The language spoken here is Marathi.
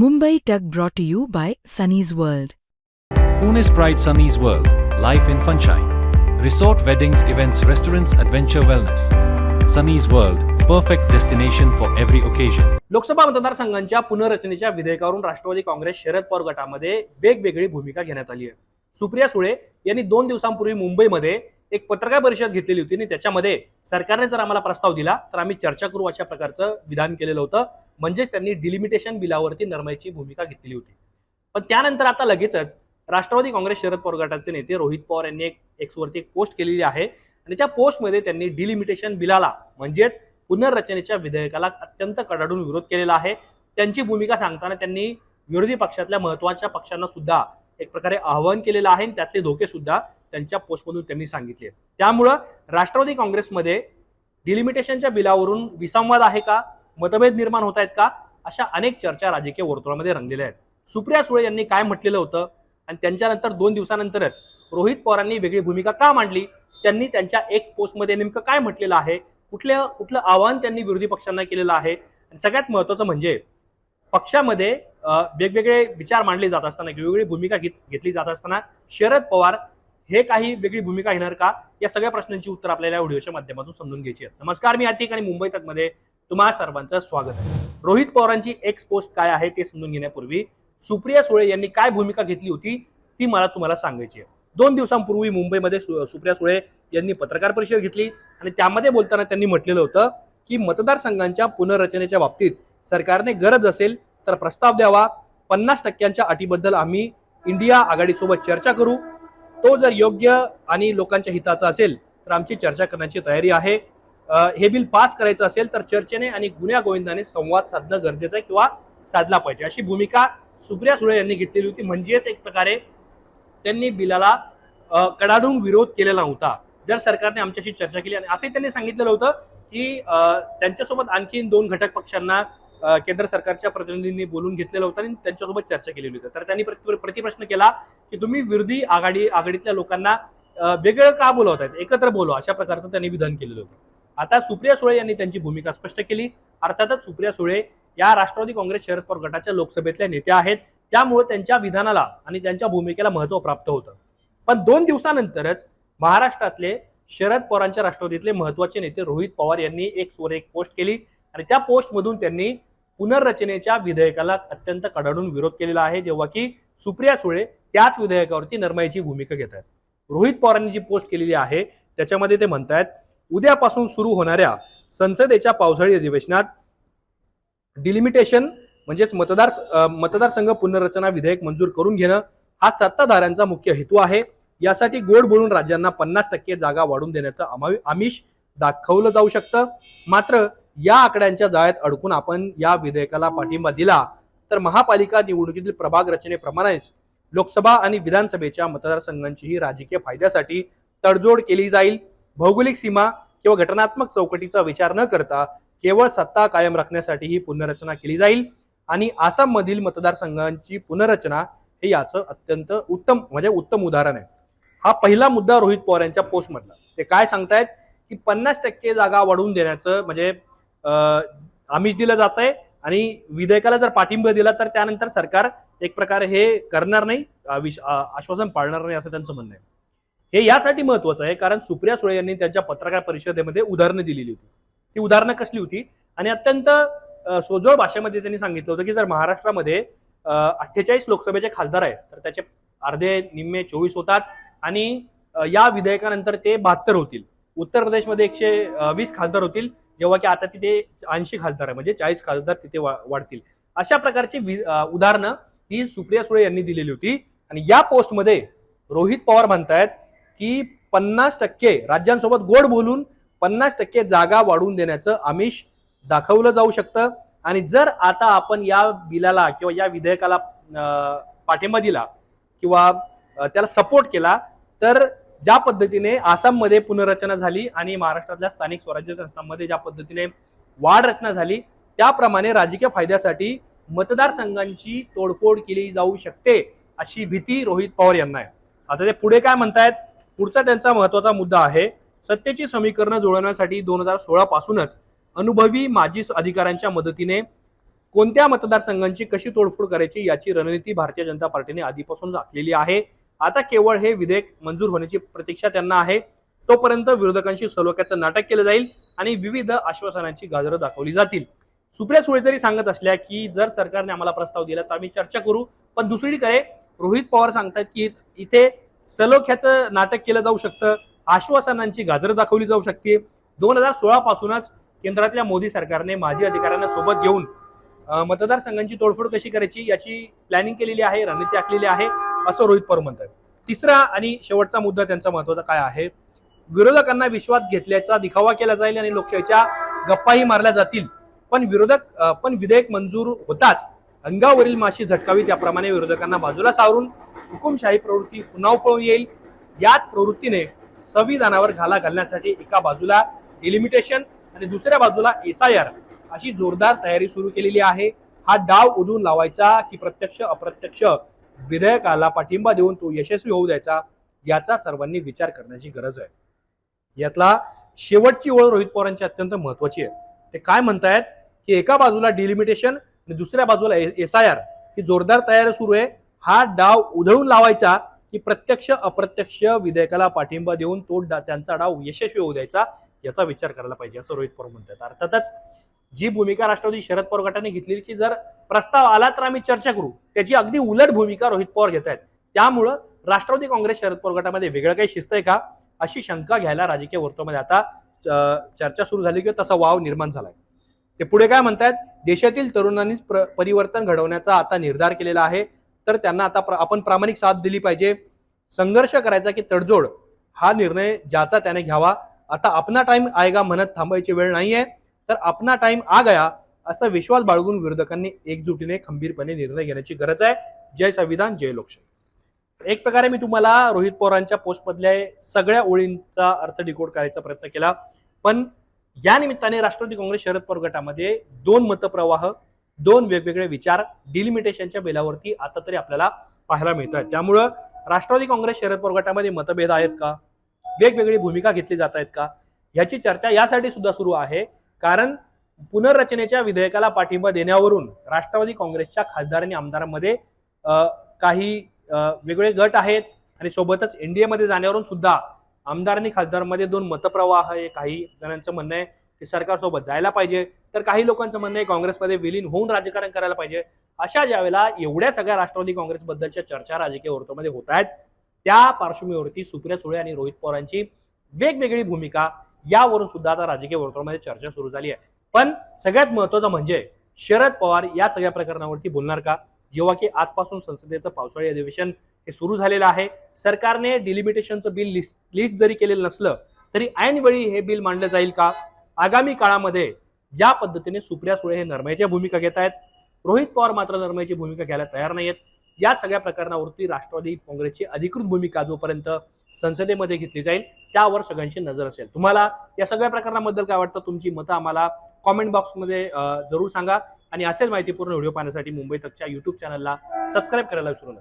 Mumbai Tug brought to you by Sunny's World. Pune's Pride Sunny's World, Life in Funshine. Resort weddings, events, restaurants, adventure wellness. Sunny's World, perfect destination for every occasion. Lok Sabha मतदारसंघांच्या पुनर्रचनेच्या विधेयकावरून Rashtrawadi Congress Sharad Pawar गटामध्ये वेगवेगळी भूमिका घेण्यात आली आहे. सुप्रिया सुळे यांनी 2 दिवसांपूर्वी मुंबईमध्ये एक पत्रकार परिषद घेतलेली होती आणि त्याच्यामध्ये सरकारने जर आम्हाला प्रस्ताव दिला तर आम्ही चर्चा करू अशा प्रकारचं विधान केलेलं होतं. म्हणजेच त्यांनी डिलिमिटेशन बिलावरती नरमाईची भूमिका घेतलेली होती. पण त्यानंतर आता लगेचच राष्ट्रवादी काँग्रेस शरद पवार गटाचे नेते रोहित पवार यांनी एक्सवरती एक पोस्ट केलेली आहे आणि त्या पोस्टमध्ये त्यांनी डिलिमिटेशन बिलाला म्हणजेच पुनर्रचनेच्या विधेयकाला अत्यंत कडाडून विरोध केलेला आहे. त्यांची भूमिका सांगताना त्यांनी विरोधी पक्षातल्या महत्त्वाच्या पक्षांना सुद्धा एक प्रकारे आवाहन केलेलं आहे आणि त्यातले धोके सुद्धा त्यांच्या पोस्टमधून त्यांनी सांगितले. त्यामुळं राष्ट्रवादी काँग्रेसमध्ये डिलिमिटेशनच्या बिलावरून विसंवाद आहे का, मतभेद निर्माण होत आहेत का, अशा अनेक चर्चा राजकीय वर्तुळामध्ये रंगलेल्या आहेत. सुप्रिया सुळे यांनी काय म्हटलेलं होतं आणि त्यांच्यानंतर 2 दिवसानंतरच रोहित पवारांनी वेगळी भूमिका का मांडली, त्यांनी त्यांच्या एक्स पोस्टमध्ये नेमकं काय म्हटलेलं आहे, कुठलं आवाहन त्यांनी विरोधी पक्षांना केलेलं आहे आणि सगळ्यात महत्त्वाचं म्हणजे पक्षामध्ये वेगवेगळे विचार मांडले जात असताना वेगवेगळी भूमिका घेतली जात असताना शरद पवार हे काही वेगळी भूमिका घेणार का, या सगळ्या प्रश्नांची उत्तर आपल्याला या व्हिडिओच्या माध्यमातून समजून घ्यायची आहेत. नमस्कार, मी आतिक आणि मुंबई तक मध्ये तुम्हा सर्वांचं स्वागत आहे. रोहित पवारांची एक्स पोस्ट काय आहे ते समजून घेण्यापूर्वी सुप्रिया सुळे यांनी काय भूमिका घेतली होती ती मला तुम्हाला सांगायची आहे. 2 दिवसांपूर्वी मुंबईमध्ये सुप्रिया सुळे यांनी पत्रकार परिषद घेतली आणि त्यामध्ये बोलताना त्यांनी म्हटलेलं होतं की मतदारसंघांच्या पुनर्रचनेच्या बाबतीत सरकारने गरज असेल तर प्रस्ताव द्यावा. 50% अटीबद्दल आम्ही इंडिया आघाडीसोबत चर्चा करू. तो जर योग्य आणि लोकांच्या हिताचा असेल तर आमची चर्चा करण्याची तयारी आहे. हे बिल पास करायचं असेल तर चर्चेने आणि गुन्ह्या गोविंदाने संवाद साधणं गरजेचं आहे किंवा साधला पाहिजे, अशी भूमिका सुप्रिया सुळे यांनी घेतलेली होती. म्हणजेच एक प्रकारे त्यांनी बिलाला कडाडून विरोध केलेला नव्हता. जर सरकारने आमच्याशी चर्चा केली आणि असंही त्यांनी सांगितलेलं होतं की त्यांच्यासोबत आणखी 2 घटक पक्षांना केंद्र सरकारच्या प्रतिनिधींनी बोलून घेतलेलं होतं आणि त्यांच्यासोबत चर्चा केलेली होती. तर त्यांनी प्रतिप्रश्न केला की तुम्ही विरोधी आघाडीतल्या लोकांना वेगळं का बोलवतायत, एकत्र बोलवा, अशा प्रकारचं त्यांनी विधान केलेलं होतं. आता सुप्रिया सुळे यांनी त्यांची भूमिका स्पष्ट केली. अर्थातच सुप्रिया सुळे या राष्ट्रवादी काँग्रेस शरद पवार गटाच्या लोकसभेतल्या नेत्या आहेत, त्यामुळे त्यांच्या विधानाला आणि त्यांच्या भूमिकेला महत्त्व प्राप्त होतं. पण 2 दिवसानंतरच महाराष्ट्रातले शरद पवारांच्या राष्ट्रवादीतले महत्त्वाचे नेते रोहित पवार यांनी एक पोस्ट केली आणि त्या पोस्टमधून त्यांनी पुनर्रचनेच्या विधेयकाला अत्यंत कडाडून विरोध केलेला आहे, जेव्हा की सुप्रिया सुळे त्याच विधेयकावरती नरमाईची भूमिका घेत आहेत. रोहित पवारांनी जी पोस्ट केलेली आहे त्याच्यामध्ये ते म्हणतात, उद्यापासून सुरू होणाऱ्या संसदेच्या पावसाळी अधिवेशनात डिलिमिटेशन म्हणजेच मतदारसंघ पुनर्रचना विधेयक मंजूर करून घेणं हा सत्ताधाऱ्यांचा मुख्य हेतू आहे. यासाठी गोड बोलून राज्यांना 50% जागा वाढून देण्याचं आमिष दाखवलं जाऊ शकतं. मात्र या आकड्यांच्या जाळ्यात अडकून आपण या विधेयकाला पाठिंबा दिला तर महापालिका निवडणुकीतील प्रभाग रचनेप्रमाणेच लोकसभा आणि विधानसभेच्या मतदारसंघांचीही राजकीय फायद्यासाठी तडजोड केली जाईल. भौगोलिक सीमा किंवा घटनात्मक चौकटीचा विचार न करता केवळ सत्ता कायम राखण्यासाठी ही पुनर्रचना केली जाईल आणि आसाममधील मतदारसंघांची पुनर्रचना हे याचं अत्यंत उत्तम उदाहरण आहे. हा पहिला मुद्दा रोहित पवार यांच्या पोस्ट मधला. ते काय सांगतायत की 50% जागा वाढवून देण्याचं म्हणजे आमिष दिलं जात आहे आणि विधेयकाला जर पाठिंबा दिला तर त्यानंतर सरकार एक प्रकारे हे करणार नाही, आश्वासन पाळणार नाही, असं त्यांचं म्हणणं आहे. हे यासाठी महत्वाचं आहे कारण सुप्रिया सुळे यांनी त्यांच्या पत्रकार परिषदेमध्ये उदाहरणं दिलेली होती. ती उदाहरणं कसली होती आणि अत्यंत सोजवळ भाषेमध्ये त्यांनी सांगितलं होतं की जर महाराष्ट्रामध्ये 48 लोकसभेचे खासदार आहेत तर त्याचे अर्धे निम्मे 24 होतात आणि या विधेयकानंतर ते 72 होतील. उत्तर प्रदेशमध्ये 120 खासदार होतील, जेव्हा की आता तिथे 80 खासदार आहे, म्हणजे 40 खासदार तिथे वाढतील. अशा प्रकारची उदाहरणं ही सुप्रिया सुळे यांनी दिलेली होती. आणि या पोस्टमध्ये रोहित पवार म्हणतायत की 50% राज्यांसोबत गोड बोलून 50% जागा वाढवून देण्याचं आमिष दाखवलं जाऊ शकतं आणि जर आता आपण या बिलाला किंवा या विधेयकाला पाठिंबा दिला किंवा त्याला सपोर्ट केला तर ज्या पद्धतीने आसाममध्ये पुनर्रचना झाली आणि महाराष्ट्रातल्या स्थानिक स्वराज्य संस्थांमध्ये ज्या पद्धतीने वाढ रचना झाली त्याप्रमाणे राजकीय फायद्यासाठी मतदारसंघांची तोडफोड केली जाऊ शकते, अशी भीती रोहित पवार यांना आहे. आता ते पुढे काय म्हणतायत, पुढचा त्यांचा महत्वाचा मुद्दा आहे, सत्तेची समीकरणं जुळवण्यासाठी 2016 पासूनच अनुभवी माजी अधिकाऱ्यांच्या मदतीने कोणत्या मतदारसंघांची कशी तोडफोड करायची याची रणनीती भारतीय जनता पार्टीने आधीपासून आखलेली आहे. आता केवळ हे विधेयक मंजूर होण्याची प्रतीक्षा त्यांना आहे. तोपर्यंत विरोधकांशी सलोख्याचं नाटक केलं जाईल आणि विविध आश्वासनांची गाजरं दाखवली जातील. सुप्रिया सुळे जरी सांगत असल्या की जर सरकारने आम्हाला प्रस्ताव दिला तर आम्ही चर्चा करू, पण दुसरीकडे रोहित पवार सांगतात की इथे सलोख्याचं नाटक केलं जाऊ शकतं, आश्वासनांची गाजरं दाखवली जाऊ शकते. 2016 पासूनच केंद्रातल्या मोदी सरकारने माजी अधिकाऱ्यांना सोबत घेऊन मतदारसंघांची तोडफोड कशी करायची याची प्लॅनिंग केलेली आहे, रणनीती आखलेली आहे, असं रोहित पवार म्हणतात. तिसरा आणि शेवटचा मुद्दा त्यांचा महत्वाचा काय आहे, विरोधकांना विश्वास घेतल्याचा दिखावा केला जाईल आणि लोकशाहीच्या गप्पाही मारल्या जातील, पण विधेयक मंजूर होताच अंगावरील माशी झटकावी त्याप्रमाणे विरोधकांना बाजूला सावरून हुकुमशाही प्रवृत्ती पुन्हा उफळून येईल. याच प्रवृत्तीने संविधानावर घाला घालण्यासाठी एका बाजूला डिलिमिटेशन आणि दुसऱ्या बाजूला SIR अशी जोरदार तयारी सुरू केलेली आहे. हा डाव उधळून लावायचा की प्रत्यक्ष अप्रत्यक्ष विधेयकाला पाठिंबा देऊन तो यशस्वी होऊ द्यायचा याचा सर्वांनी विचार करण्याची गरज आहे. यातला शेवटची ओळ रोहित पवारांची अत्यंत महत्वाची आहे. ते काय म्हणतायत की एका बाजूला डिलिमिटेशन आणि दुसऱ्या बाजूला SIR ही जोरदार तयारी सुरू आहे. हा डाव उधळून लावायचा की प्रत्यक्ष अप्रत्यक्ष विधेयकाला पाठिंबा देऊन तो त्यांचा डाव यशस्वी होऊ द्यायचा याचा विचार करायला पाहिजे असं रोहित पवार म्हणतात. अर्थातच जी भूमिका राष्ट्रवादी शरद पवार गटाने घेतली की जर प्रस्ताव आला तर आम्ही चर्चा करू, त्याची अगदी उलट भूमिका रोहित पवार घेत आहेत. त्यामुळं राष्ट्रवादी काँग्रेस शरद पवार गटामध्ये वेगळं काही शिस्त आहे का अशी शंका घ्यायला राजकीय वर्तुळामध्ये आता चर्चा सुरू झाली की तसा वाव निर्माण झालाय. ते पुढे काय म्हणतात, देशातील तरुणांनीच परिवर्तन घडवण्याचा आता निर्धार केलेला आहे, तर त्यांना आता आपण प्रामाणिक साथ दिली पाहिजे. संघर्ष करायचा की तडजोड हा निर्णय ज्याचा त्याने घ्यावा. आता अपना टाइम आएगा म्हणत थांबायची वेळ नाहीये, तर अपना टाइम आ गया असा विश्वास बाळगून विरोधकांनी एकजुटीने खंबीरपणे निर्णय घेण्याची गरज आहे. जय संविधान, जय लोकशाही. एक प्रकारे मी तुम्हाला रोहित पवारांच्या पोस्टमधल्या सगळ्या ओळींचा अर्थ डिकोड करायचा प्रयत्न केला, पण या निमित्ताने राष्ट्रवादी काँग्रेस शरद पवार गटामध्ये दोन मतप्रवाह, दोन वेगवेगळे विचार डिलिमिटेशनच्या बेलावरती आता तरी आपल्याला पाहायला मिळत आहेत. त्यामुळं राष्ट्रवादी काँग्रेस शरद पवार गटामध्ये मतभेद आहेत का, वेगवेगळी भूमिका घेतली जात आहेत का, याची चर्चा यासाठी सुद्धा सुरू आहे कारण पुनर्रचनेच्या विधेयकाला पाठिंबा देण्यावरून राष्ट्रवादी काँग्रेसच्या खासदार आणि आमदारांमध्ये काही वेगळे गट आहेत आणि सोबतच NDA मध्ये जाण्यावरून सुद्धा आमदार आणि खासदारांमध्ये दोन मतप्रवाह आहे. काही जणांचं म्हणणं आहे की सरकारसोबत जायला पाहिजे, तर काही लोकांचं म्हणणं आहे काँग्रेसमध्ये विलीन होऊन राजकारण करायला पाहिजे. अशा ज्यावेळेला एवढ्या सगळ्या राष्ट्रवादी काँग्रेस बद्दलच्या चर्चा राजकीय वर्तुळामध्ये होत आहेत, त्या पार्श्वभूमीवरती सुप्रिया सुळे आणि रोहित पवारांची वेगवेगळी भूमिका यावरून सुद्धा आता राजकीय वर्तुळामध्ये चर्चा सुरू झाली आहे. पण सगळ्यात महत्वाचं म्हणजे शरद पवार या सगळ्या प्रकरणावरती बोलणार का, जेव्हा की आजपासून संसदेचं पावसाळी अधिवेशन हे सुरू झालेलं आहे. सरकारने डिलिमिटेशनचं बिल लिस्ट जरी केलेलं नसलं तरी ऐनवेळी हे बिल मांडलं जाईल का. आगामी काळामध्ये ज्या पद्धतीने सुप्रिया सुळे हे नरमाईच्या भूमिका घेत आहेत, रोहित पवार मात्र नरमाईची भूमिका घ्यायला तयार नाहीयेत. या सगळ्या प्रकरणावरती राष्ट्रवादी काँग्रेसची अधिकृत भूमिका जोपर्यंत संसदेमध्ये घेतली जाईल त्यावर सगळ्यांची नजर असेल. तुम्हाला या सगळ्या प्रकरणाबद्दल काय वाटतं, तुमची मतं आम्हाला कॉमेंट बॉक्समध्ये जरूर सांगा आणि असेच माहितीपूर्ण व्हिडिओ पाहण्यासाठी मुंबई तकच्या YouTube चॅनलला सबस्क्राईब करायला विसरू नका.